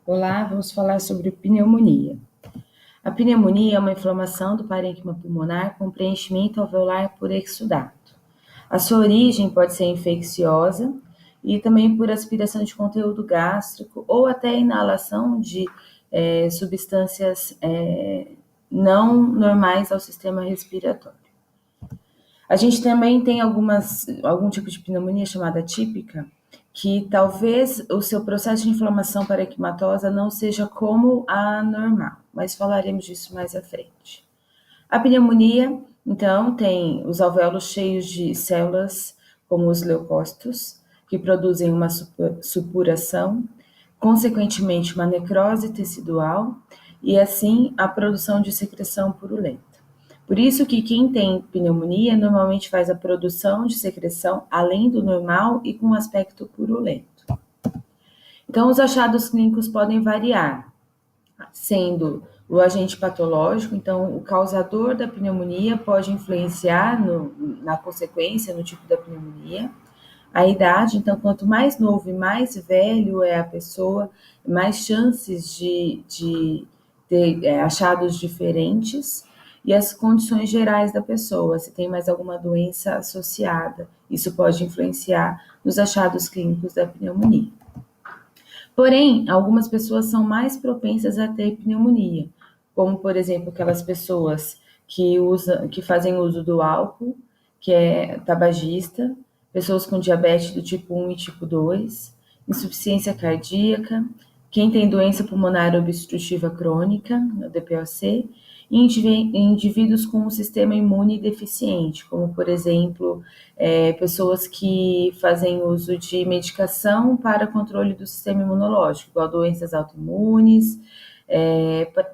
Olá, vamos falar sobre pneumonia. A pneumonia é uma inflamação do parênquima pulmonar com preenchimento alveolar por exudato. A sua origem pode ser infecciosa e também por aspiração de conteúdo gástrico ou até inalação de substâncias não normais ao sistema respiratório. A gente também tem algum tipo de pneumonia chamada típica, que talvez o seu processo de inflamação parenquimatosa não seja como a normal, mas falaremos disso mais à frente. A pneumonia, então, tem os alvéolos cheios de células, como os leucócitos, que produzem uma supuração, consequentemente uma necrose tecidual e, assim, a produção de secreção purulenta. Por isso que quem tem pneumonia normalmente faz a produção de secreção além do normal e com aspecto purulento. Então, os achados clínicos podem variar, sendo o agente patológico, então o causador da pneumonia pode influenciar na consequência, no tipo da pneumonia. A idade, então, quanto mais novo e mais velho é a pessoa, mais chances de ter achados diferentes. E as condições gerais da pessoa, se tem mais alguma doença associada, isso pode influenciar nos achados clínicos da pneumonia. Porém, algumas pessoas são mais propensas a ter pneumonia, como, por exemplo, aquelas pessoas que fazem uso do álcool, que é tabagista, pessoas com diabetes do tipo 1 e tipo 2, insuficiência cardíaca, quem tem doença pulmonar obstrutiva crônica, o DPOC, e indivíduos com um sistema imune deficiente, como, por exemplo, pessoas que fazem uso de medicação para controle do sistema imunológico, igual doenças autoimunes,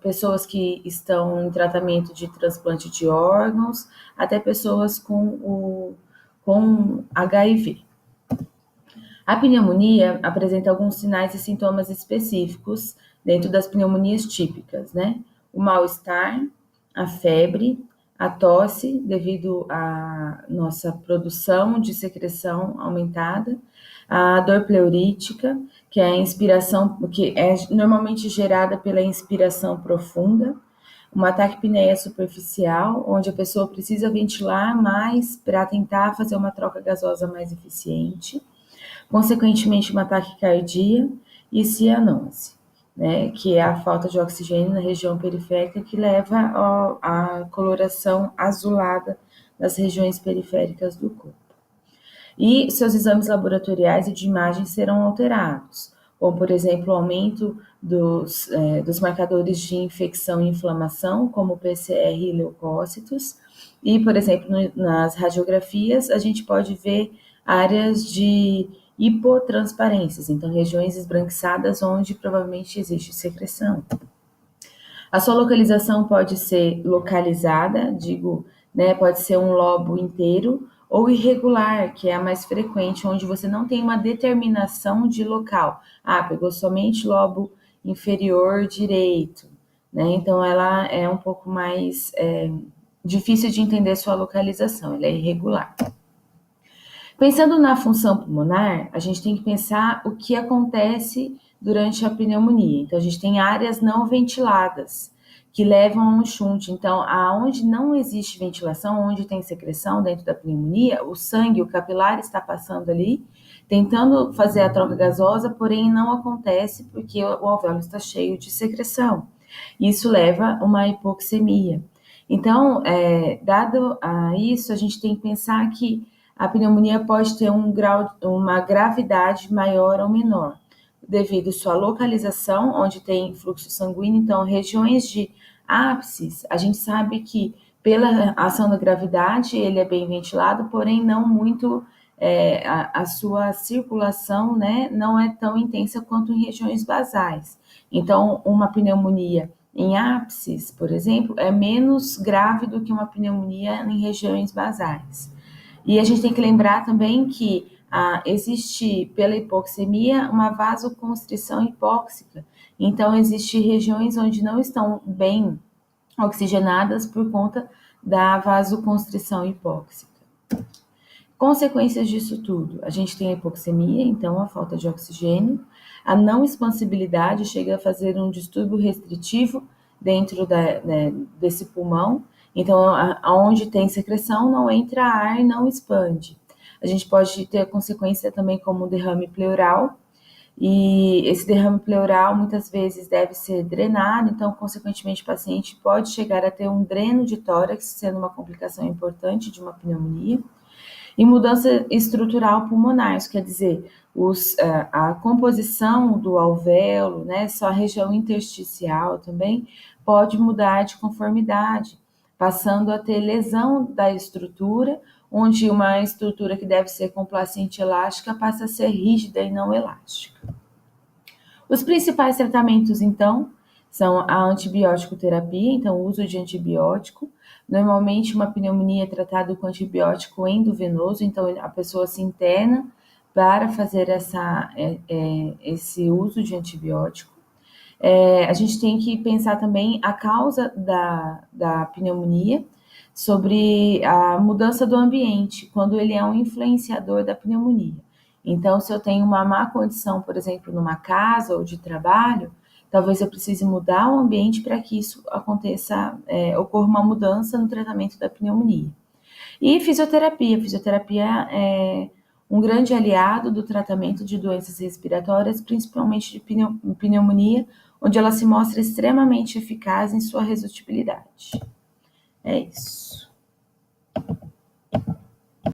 pessoas que estão em tratamento de transplante de órgãos, até pessoas com HIV. A pneumonia apresenta alguns sinais e sintomas específicos dentro das pneumonias típicas, né? O mal-estar, a febre, a tosse, devido à nossa produção de secreção aumentada, a dor pleurítica, que é a inspiração, que é normalmente gerada pela inspiração profunda, uma taquipneia superficial, onde a pessoa precisa ventilar mais para tentar fazer uma troca gasosa mais eficiente, consequentemente uma taquicardia e cianose, né, que é a falta de oxigênio na região periférica que leva à coloração azulada das regiões periféricas do corpo. E seus exames laboratoriais e de imagem serão alterados, como, por exemplo, o aumento dos marcadores de infecção e inflamação, como PCR e leucócitos, e, por exemplo, nas radiografias, a gente pode ver áreas de hipotransparências, então regiões esbranquiçadas onde provavelmente existe secreção. A sua localização pode ser localizada, digo, né, pode ser um lobo inteiro, ou irregular, que é a mais frequente, onde você não tem uma determinação de local. Ah, pegou somente lobo inferior direito, né? Então ela é um pouco mais difícil de entender sua localização, ela é irregular. Pensando na função pulmonar, a gente tem que pensar o que acontece durante a pneumonia. Então, a gente tem áreas não ventiladas que levam a um shunt. Então, aonde não existe ventilação, onde tem secreção dentro da pneumonia, o sangue, o capilar está passando ali, tentando fazer a troca gasosa, porém não acontece porque o alvéolo está cheio de secreção. Isso leva a uma hipoxemia. Então, dado a isso, a gente tem que pensar que a pneumonia pode ter uma gravidade maior ou menor, devido à sua localização, onde tem fluxo sanguíneo. Então, regiões de ápices, a gente sabe que pela ação da gravidade ele é bem ventilado, porém não muito, a sua circulação, né, não é tão intensa quanto em regiões basais. Então, uma pneumonia em ápices, por exemplo, é menos grave do que uma pneumonia em regiões basais. E a gente tem que lembrar também que existe, pela hipoxemia, uma vasoconstrição hipóxica. Então, existem regiões onde não estão bem oxigenadas por conta da vasoconstrição hipóxica. Consequências disso tudo, a gente tem a hipoxemia, então a falta de oxigênio, a não expansibilidade chega a fazer um distúrbio restritivo dentro desse pulmão. Então, aonde tem secreção, não entra ar e não expande. A gente pode ter a consequência também como derrame pleural, e esse derrame pleural muitas vezes deve ser drenado, então, consequentemente, o paciente pode chegar a ter um dreno de tórax, sendo uma complicação importante de uma pneumonia. E mudança estrutural pulmonar, isso quer dizer, a composição do alvéolo, né, só a região intersticial também, pode mudar de conformidade, passando a ter lesão da estrutura, onde uma estrutura que deve ser complacente e elástica passa a ser rígida e não elástica. Os principais tratamentos, então, são a antibiótico terapia, então o uso de antibiótico. Normalmente uma pneumonia é tratada com antibiótico endovenoso, então a pessoa se interna para fazer esse uso de antibiótico. A gente tem que pensar também a causa da pneumonia, sobre a mudança do ambiente, quando ele é um influenciador da pneumonia. Então, se eu tenho uma má condição, por exemplo, numa casa ou de trabalho, talvez eu precise mudar o ambiente para que isso aconteça, ocorra uma mudança no tratamento da pneumonia. E fisioterapia. Fisioterapia é um grande aliado do tratamento de doenças respiratórias, principalmente de pneumonia, onde ela se mostra extremamente eficaz em sua resutibilidade. É isso.